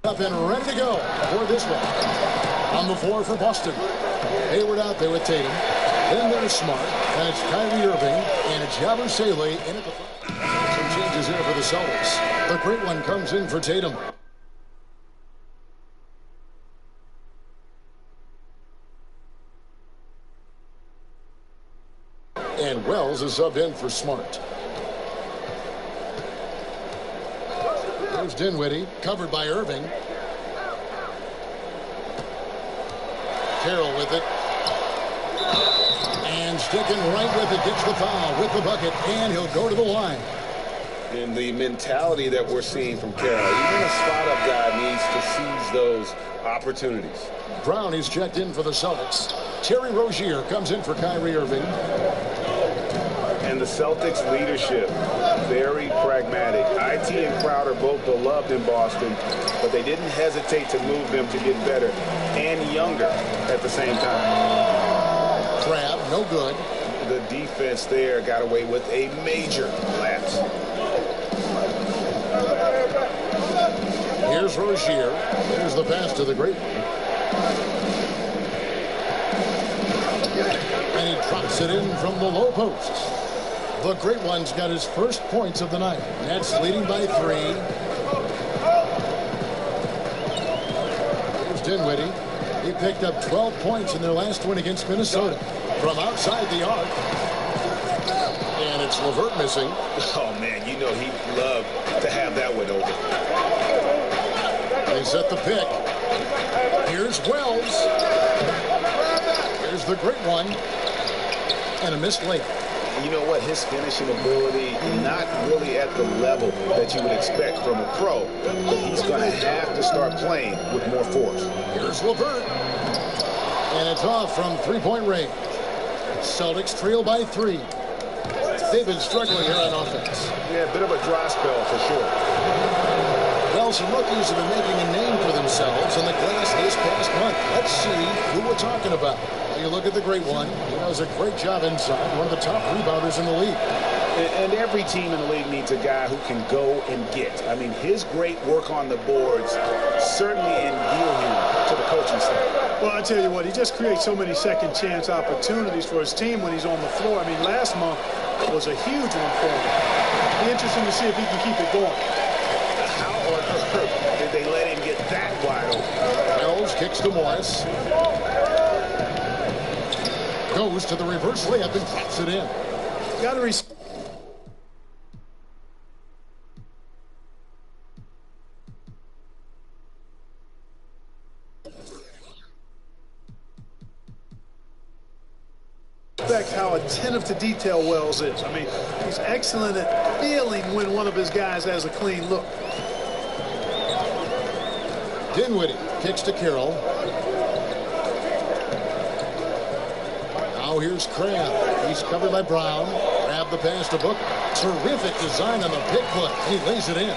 Up and ready to go for this one. On the floor for Boston. Hayward out there with Tatum. Then there's Smart. And it's Kyrie Irving. And it's Yabusele in at the front. Some changes here for the Celtics. The great one comes in for Tatum. And Wells is subbed in for Smart. There's Dinwiddie, covered by Irving. Carroll with it. And sticking right with it, gets the foul with the bucket, and he'll go to the line. And the mentality that we're seeing from Carroll, even a spot-up guy needs to seize those opportunities. Brown is checked in for the Celtics. Terry Rozier comes in for Kyrie Irving. And the Celtics leadership, very pragmatic. IT and Crowder both beloved in Boston, but they didn't hesitate to move them to get better and younger at the same time. Crab, no good. The defense there got away with a major lapse. Here's Rozier. There's the pass to the great one. And he drops it in from the low post. The great one's got his first points of the night. Nets leading by 3. Here's Dinwiddie. He picked up 12 points in their last win against Minnesota from outside the arc. And it's LeVert missing. Oh, man, you know he'd love to have that one open. They set the pick. Here's Wells. Here's the great one. And a missed layup. You know what? His finishing ability, not really at the level that you would expect from a pro, but he's going to have to start playing with more force. Here's LeVert. And it's off from three-point range. Celtics trail by 3. They've been struggling here on offense. Yeah, a bit of a dry spell for sure. Well, some rookies have been making a name for themselves on the glass this past month. Let's see who we're talking about. You look at the great one. He does a great job inside. One of the top rebounders in the league. And every team in the league needs a guy who can go and get. I mean, his great work on the boards certainly endear him to the coaching staff. Well, I tell you what, he just creates so many second chance opportunities for his team when he's on the floor. I mean, last month was a huge one for him. It'll be interesting to see if he can keep it going. How on earth did they let him get that wide open? Wells kicks to Morris. Goes to the reverse layup and drops it in. Got to respect how attentive to detail Wells is. I mean, he's excellent at feeling when one of his guys has a clean look. Dinwiddie kicks to Carroll. Now here's Crab. He's covered by Brown. Grab the pass to Booker. Terrific design on the pick play. He lays it in.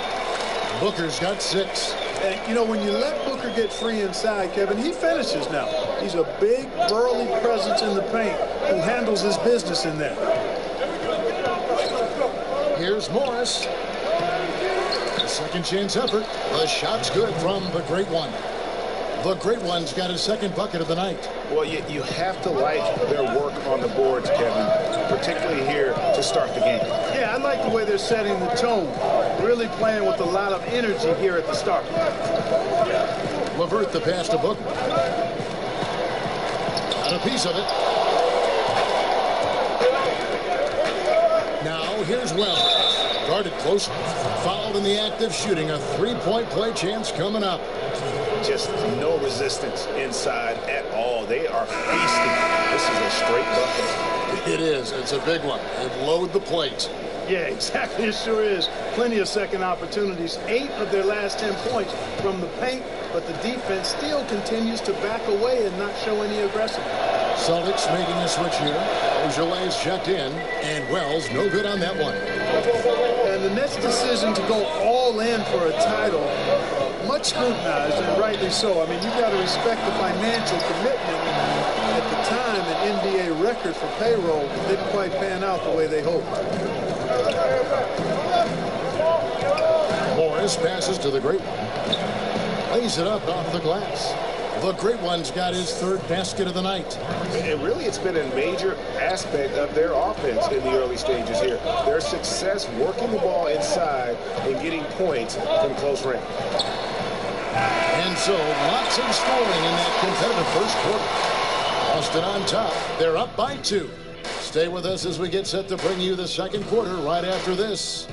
Booker's got 6. And, you know, when you let Booker get free inside, Kevin, he finishes now. He's a big, burly presence in the paint who handles his business in there. Here's Morris. A second chance effort. The shot's good from the great one. The great one's got his second bucket of the night. Well, you have to like their work on the boards, Kevin, particularly here to start the game. Yeah, I like the way they're setting the tone. Really playing with a lot of energy here at the start. LeVert the pass to Booker. Got a piece of it. Now here's Wells. Guarded close. Fouled in the act of shooting. A three-point play chance coming up. Just no resistance inside at all. They are feasting. This is a straight bucket. It is. It's a big one. They load the plate. Yeah, exactly. It sure is. Plenty of second opportunities. 8 of their last 10 points from the paint, but the defense still continues to back away and not show any aggressiveness. Celtics making a switch here. Ojeley's checked in, and Wells no good on that one. And the Nets' decision to go all in for a title, much scrutinized, and rightly so. I mean, you've got to respect the financial commitment. At the time, an NBA record for payroll didn't quite pan out the way they hoped. Morris passes to the great one. Lays it up off the glass. The great one's got his third basket of the night. And really, it's been a major aspect of their offense in the early stages here. Their success working the ball inside and getting points from close range. And so, lots of scoring in that competitive first quarter. Boston on top. They're up by 2. Stay with us as we get set to bring you the second quarter right after this.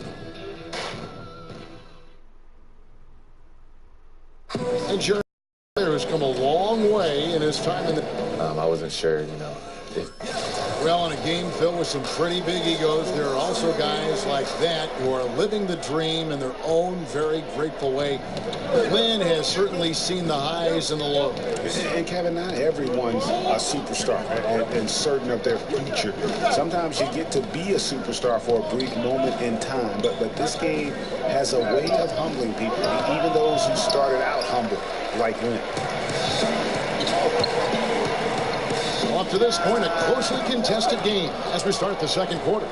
And Jerry has come a long way in his time in the... I wasn't sure, Well, in a game filled with some pretty big egos, there are also guys like that who are living the dream in their own very grateful way. Lynn has certainly seen the highs and the lows. And Kevin, not everyone's a superstar and certain of their future. Sometimes you get to be a superstar for a brief moment in time, but this game has a way of humbling people, even those who started out humble, like Lynn. Up to this point, a closely contested game as we start the second quarter.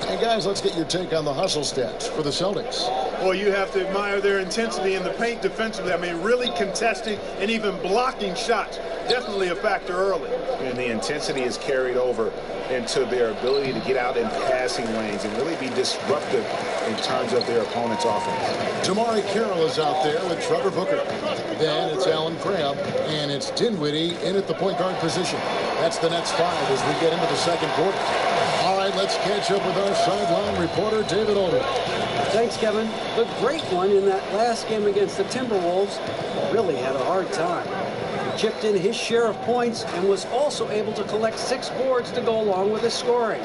And guys, let's get your take on the hustle stats for the Celtics. Well, you have to admire their intensity in the paint defensively. I mean, really contesting and even blocking shots. Definitely a factor early. And the intensity is carried over into their ability to get out in passing lanes and really be disruptive in terms of their opponent's offense. Jamari Carroll is out there with Trevor Booker. Then it's Alan Crabb, and it's Dinwiddie in at the point guard position. That's the Nets 5 as we get into the second quarter. All right, let's catch up with our sideline reporter, David Aldridge. Thanks, Kevin. The great one in that last game against the Timberwolves really had a hard time. He chipped in his share of points and was also able to collect 6 boards to go along with his scoring.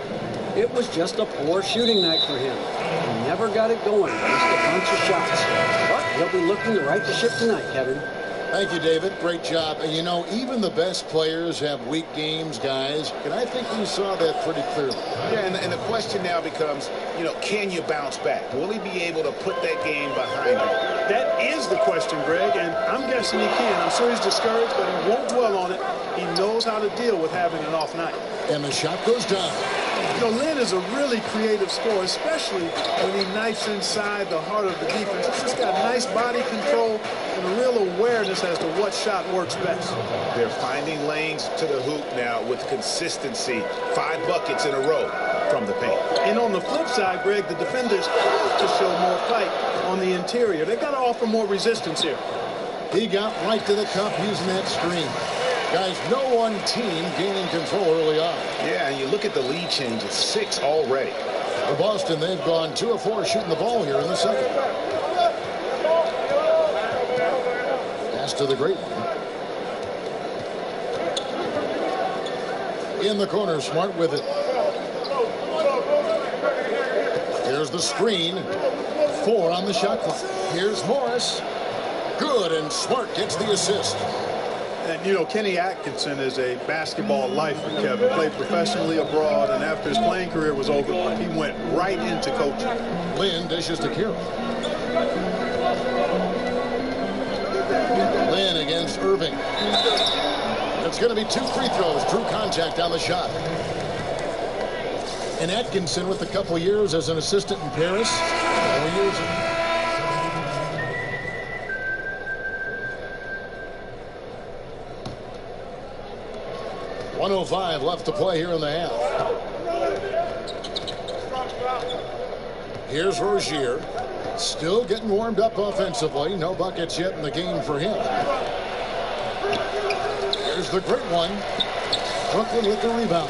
It was just a poor shooting night for him. He never got it going, just a bunch of shots. But he'll be looking to right the ship tonight, Kevin. Thank you, David. Great job. And you know, even the best players have weak games, guys. And I think we saw that pretty clearly. Yeah, and the question now becomes, can you bounce back? Will he be able to put that game behind him? That is the question, Greg, and I'm guessing he can. I'm sure he's discouraged, but he won't dwell on it. He knows how to deal with having an off night. And the shot goes down. Lynn is a really creative scorer, especially when he knifes inside the heart of the defense. He's just got nice body control and a real awareness as to what shot works best. They're finding lanes to the hoop now with consistency. 5 buckets in a row from the paint. And on the flip side, Greg, the defenders have to show more fight on the interior. They've got to offer more resistance here. He got right to the cup using that screen. Guys, no one team gaining control early on. Yeah, and you look at the lead changes, 6 already. For Boston, they've gone 2 of 4 shooting the ball here in the second. Pass to the great one. In the corner, Smart with it. Here's the screen. 4 on the shot clock. Here's Morris. Good, and Smart gets the assist. And, Kenny Atkinson is a basketball lifer, Kevin. Played professionally abroad, and after his playing career was over, he went right into coaching. Lynn dishes to Carroll. Lynn against Irving. It's going to be 2 free throws. Drew contact on the shot. And Atkinson with a couple years as an assistant in Paris. 4 years. 1:05 left to play here in the half. Here's Rozier. Still getting warmed up offensively. No buckets yet in the game for him. Here's the great one. Brooklyn with the rebound.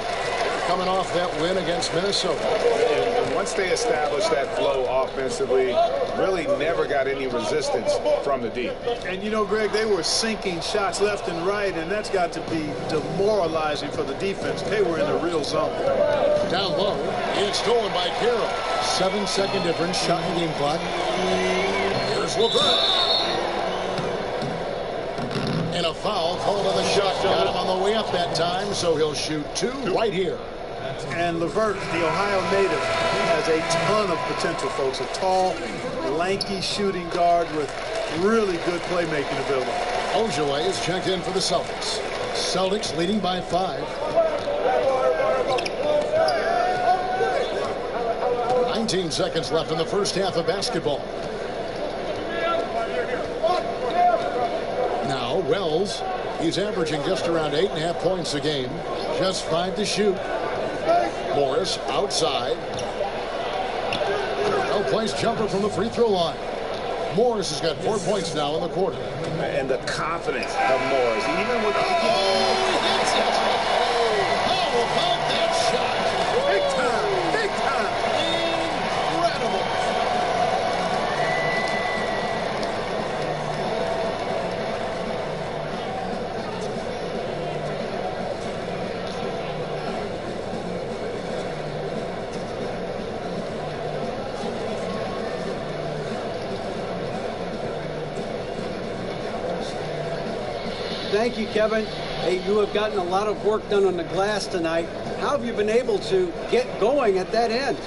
Coming off that win against Minnesota. And once they established that flow offensively, really never got any resistance from the D. And, Greg, they were sinking shots left and right, and that's got to be demoralizing for the defense. They were in the real zone. Down low. It's stolen by Carroll. 7-second difference. Shot in game clock. Here's LeVert. And a foul called on the shot. Got him on the way up that time, so he'll shoot 2 right here. And LeVert, the Ohio native, has a ton of potential, folks. A tall, lanky shooting guard with really good playmaking ability. Ojale is checked in for the Celtics. Celtics leading by 5. 19 seconds left in the first half of basketball. Wells, he's averaging just around 8.5 points a game. Just 5 to shoot. Morris outside. Well-placed jumper from the free throw line. Morris has got 4 points now in the quarter. And the confidence of Morris, even with... How about that shot? Big time, big time. Incredible. Thank you, Kevin. Hey, you have gotten a lot of work done on the glass tonight. How have you been able to get going at that end?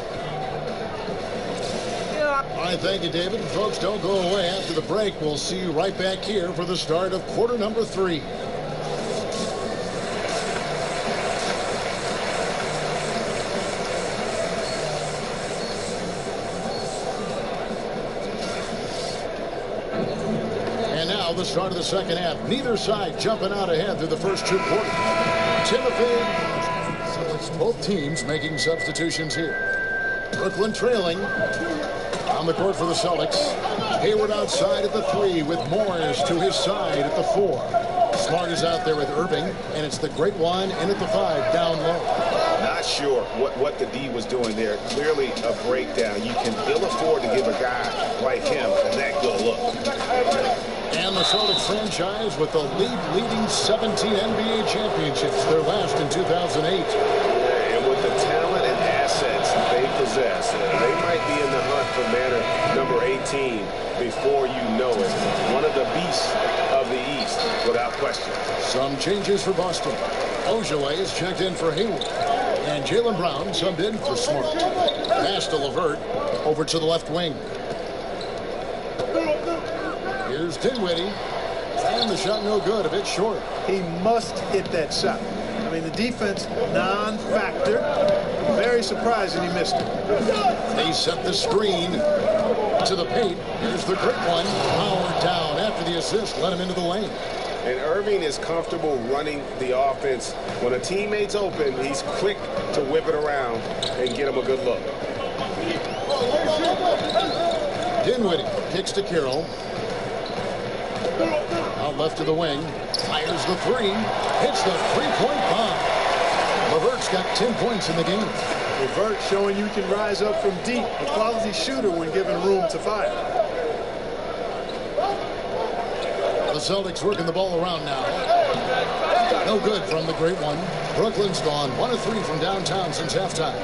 All right, thank you, David. Folks, don't go away. After the break, we'll see you right back here for the start of quarter number 3. And now the start of the second half. Neither side jumping out ahead through the first 2 quarters. Timothy, so it's both teams making substitutions here. Brooklyn trailing. On the court for the Celtics. Hayward outside at the 3 with Morris to his side at the 4. Smart is out there with Irving, and it's the great one in at the 5 down low. Not sure what the D was doing there. Clearly a breakdown. You can ill afford to give a guy like him that good look. And the Celtics franchise with the league-leading 17 NBA championships, their last in 2008. And with the talent and assets they possess, they might be in the hunt for banner number 18 before you know it. One of the beasts of the East, without question. Some changes for Boston. Ogilvy is checked in for Hayward. And Jaylen Brown subbed in for Smart. Pass to LeVert over to the left wing. Here's Dinwiddie. And the shot no good, a bit short. He must hit that shot. I mean, the defense, non-factor. Very surprising he missed it. They set the screen to the paint. Here's the great one. Powered down after the assist. Let him into the lane. And Irving is comfortable running the offense. When a teammate's open, he's quick to whip it around and get him a good look. Dinwiddie kicks to Carroll. Out left to the wing. Fires the 3. Hits the three-point bomb. LeVert's got 10 points in the game. LeVert showing you can rise up from deep. A quality shooter when given room to fire. The Celtics working the ball around now. No good from the great one. Brooklyn's gone 1 of 3 from downtown since halftime.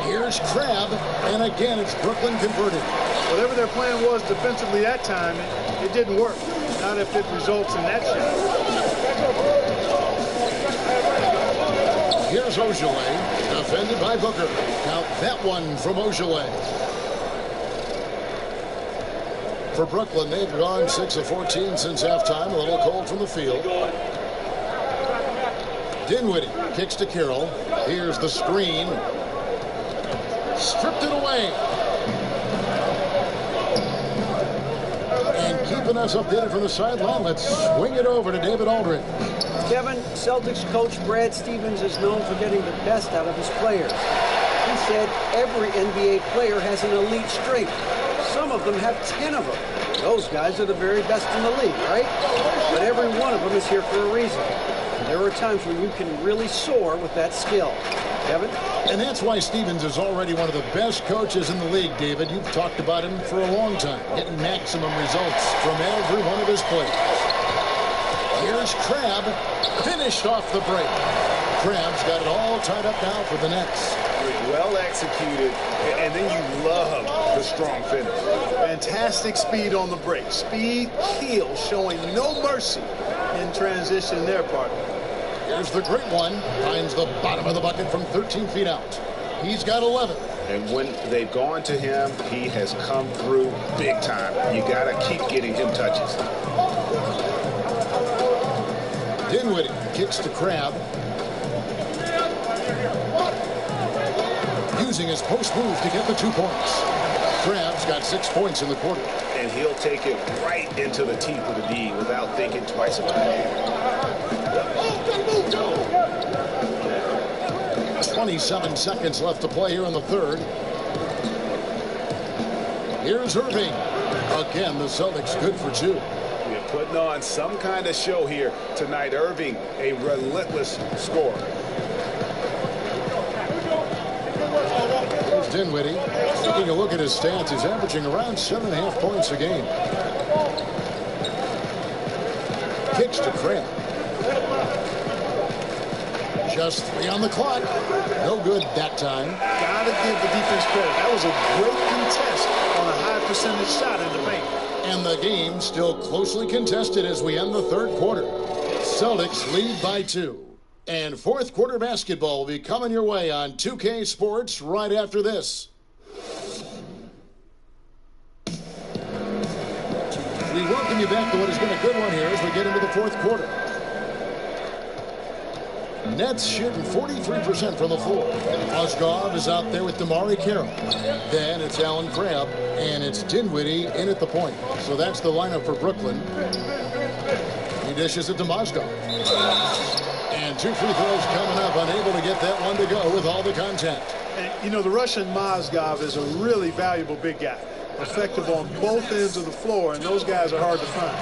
Here's Crabbe, and again it's Brooklyn converted. Whatever their plan was defensively that time, it didn't work. Not if it results in that shot. Here's Ogilvy, defended by Booker. Count that one from Ogilvy. For Brooklyn, they've gone 6 of 14 since halftime. A little cold from the field. Dinwiddie kicks to Carroll. Here's the screen. Stripped it away. And keeping us updated from the sideline, let's swing it over to David Aldridge. Kevin, Celtics coach Brad Stevens is known for getting the best out of his players. He said every NBA player has an elite strength. Some of them have 10 of them. Those guys are the very best in the league, right? But every one of them is here for a reason. And there are times when you can really soar with that skill. Kevin? And that's why Stevens is already one of the best coaches in the league, David. You've talked about him for a long time, getting maximum results from every one of his players. Here's Crabbe, finished off the break. Crabbe's got it all tied up now for the Nets. Well executed, and then you love the strong finish. Fantastic speed on the break. Speed kill, showing no mercy in transition there, partner. Here's the great one. Finds the bottom of the bucket from 13 feet out. He's got 11. And when they've gone to him, he has come through big time. You got to keep getting him touches. Dinwiddie kicks to Crabbe. Using his post move to get the 2 points. Crabbe's got 6 points in the quarter. And and he'll take it right into the teeth of the D without thinking twice about it. 27 seconds left to play here in the third. Here's Irving. Again, the Celtics good for two. We're putting on some kind of show here tonight. Irving, a relentless scorer. Here's Dinwiddie. Taking a look at his stats, he's averaging around 7.5 points a game. Kicks to Craig. Just 3 on the clock. No good that time. Gotta give the defense credit. That was a great contest on a high percentage shot in the paint. And the game still closely contested as we end the third quarter. Celtics lead by 2. And fourth quarter basketball will be coming your way on 2K Sports right after this. We welcome you back to what has been a good one here as we get into the fourth quarter. Nets shooting 43% from the floor. Mozgov is out there with Damari Carroll. Then it's Allen Crabbe, and it's Dinwiddie in at the point. So that's the lineup for Brooklyn. He dishes it to Mozgov. And 2 free throws coming up, unable to get that one to go with all the contact. And, you know, the Russian Mozgov is a really valuable big guy. Effective on both ends of the floor, and those guys are hard to find.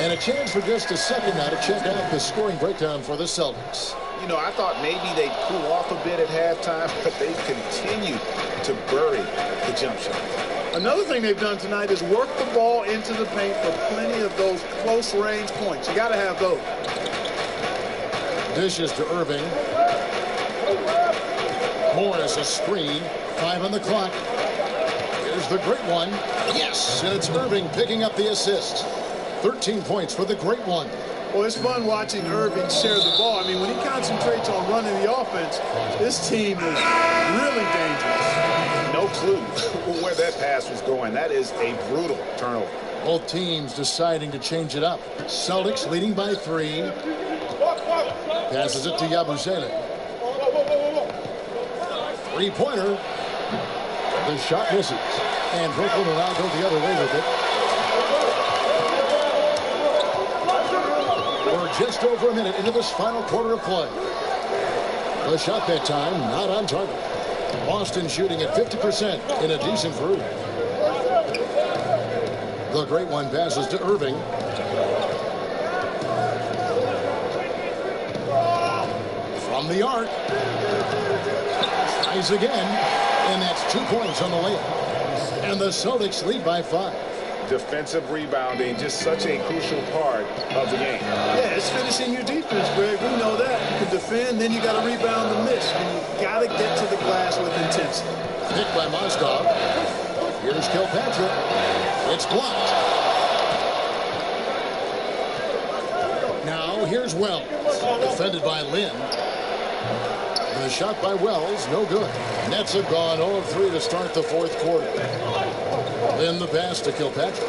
And a chance for just a second now to check out the scoring breakdown for the Celtics. You know, I thought maybe they'd cool off a bit at halftime, but they continue to bury the jump shot. Another thing they've done tonight is work the ball into the paint for plenty of those close-range points. You got to have those. Dishes to Irving. Morris a screen. 5 on the clock. Here's the great one. Yes, and it's Irving picking up the assist. 13 points for the great one. Well, it's fun watching Irving share the ball. I mean, when he concentrates on running the offense, this team is really dangerous. No clue where that pass was going. That is a brutal turnover. Both teams deciding to change it up. Celtics leading by 3. Passes it to Yabusele. 3-pointer. The shot misses. And Brooklyn will now go the other way with it. We're just over a minute into this final quarter of play. The shot that time not on target. Boston shooting at 50% in a decent group. The great one passes to Irving. From the arc. Tries again. And that's 2 points on the layup. And the Celtics lead by 5. Defensive rebounding, just such a crucial part of the game. Yeah, it's finishing your defense, Greg. We know that. You can defend, then you got to rebound the miss. And you got to get to the glass with intensity. Picked by Mozgov. Here's Kilpatrick. It's blocked. Now here's Wells. Defended by Lynn. The shot by Wells, no good. Nets have gone 0 of 3 to start the fourth quarter. Then the pass to Kilpatrick.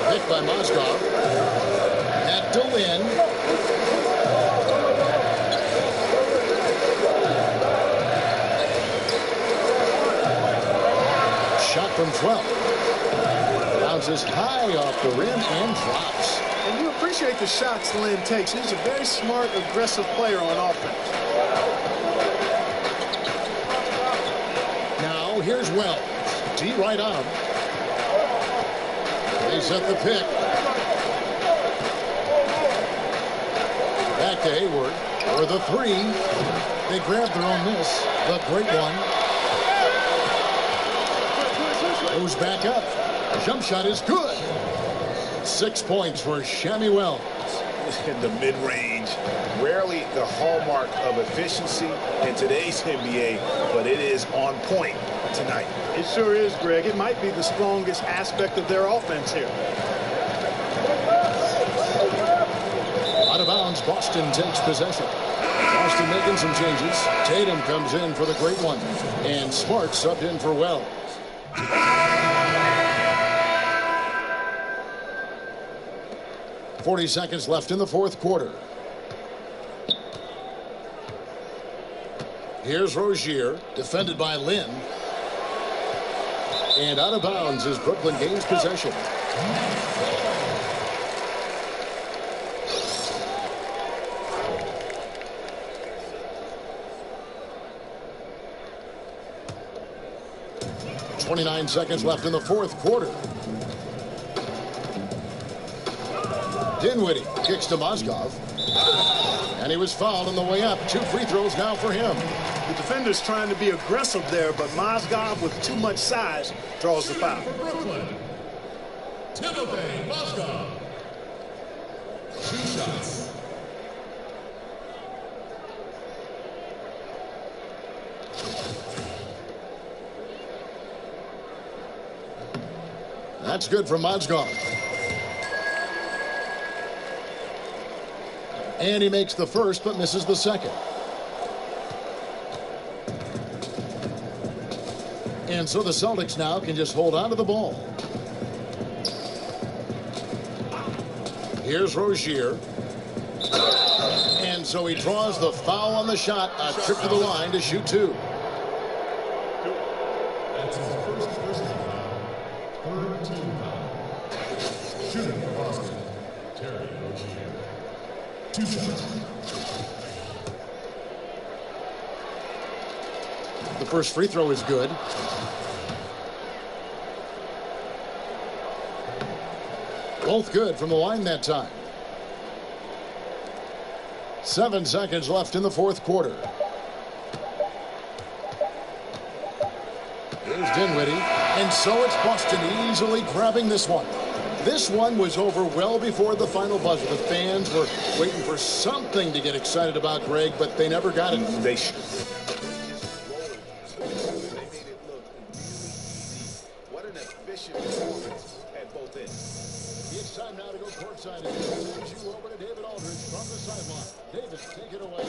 Picked by Mozgov. At DeLynn. Shot from 12. Bounces high off the rim and drops. And you appreciate the shots Lynn takes. He's a very smart, aggressive player on offense. Now here's Wells. D right on him. They set the pick. Back to Hayward for the 3. They grab their own miss. The great one. Goes back up. Jump shot is good. 6 points for Shammy Wells. In the mid-range, rarely the hallmark of efficiency in today's NBA, but it is on point tonight. It sure is, Greg. It might be the strongest aspect of their offense here. Out of bounds, Boston takes possession. Boston making some changes. Tatum comes in for the great one. And Smart subbed in for Wells. .40 seconds left in the fourth quarter. Here's Rozier, defended by Lynn. And out of bounds as Brooklyn gains possession. .29 seconds left in the fourth quarter. Dinwiddie kicks to Mozgov. And he was fouled on the way up. 2 free throws now for him. The defender's trying to be aggressive there, but Mozgov, with too much size, draws the foul. For Brooklyn, Timothy Mozgov. 2 shots. That's good from Mozgov. And he makes the first, but misses the second. And so the Celtics now can just hold on to the ball. Here's Rozier. And so he draws the foul on the shot. A trip to the line to shoot 2. That's his first personal foul. Third team foul. Shooting for Boston, Terry Rozier. 2 shots. The first free throw is good. Both good from the line that time. 7 seconds left in the fourth quarter. Here's Dinwiddie. And so it's Boston easily grabbing this one. This one was over well before the final buzzer. The fans were waiting for something to get excited about, Greg, but they never got it. They made it look really easy. What an efficient performance at both ends. It's time now to go courtside. Sends you over to David Aldridge from the sideline. David, take it away.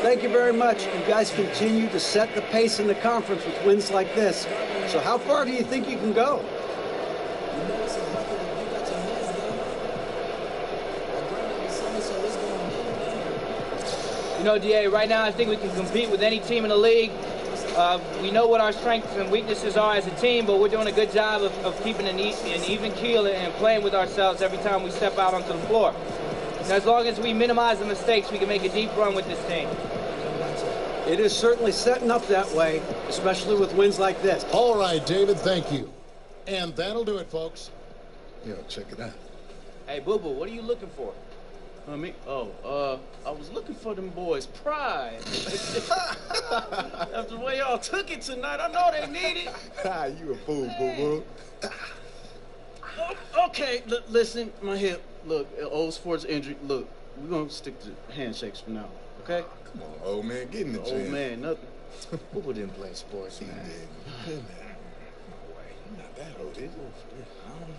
Thank you very much. You guys continue to set the pace in the conference with wins like this. So how far do you think you can go? You know, DA, right now I think we can compete with any team in the league. We know what our strengths and weaknesses are as a team, but we're doing a good job of keeping an even keel and playing with ourselves every time we step out onto the floor. And as long as we minimize the mistakes, we can make a deep run with this team. It is certainly setting up that way, especially with wins like this. All right, David, thank you. And that'll do it, folks. Yo, check it out. Hey, Boo-Boo, what are you looking for? I was looking for them boys' pride. After the way y'all took it tonight, I know they need it. You a fool, boo-boo. Okay, listen, my hip. Look, old sports injury. Look, we're going to stick to handshakes from now, okay? Come on, old man, get in the gym. Old man, nothing. Boo-boo didn't play sports, man. Good man. No way. You're not that old, is you? I don't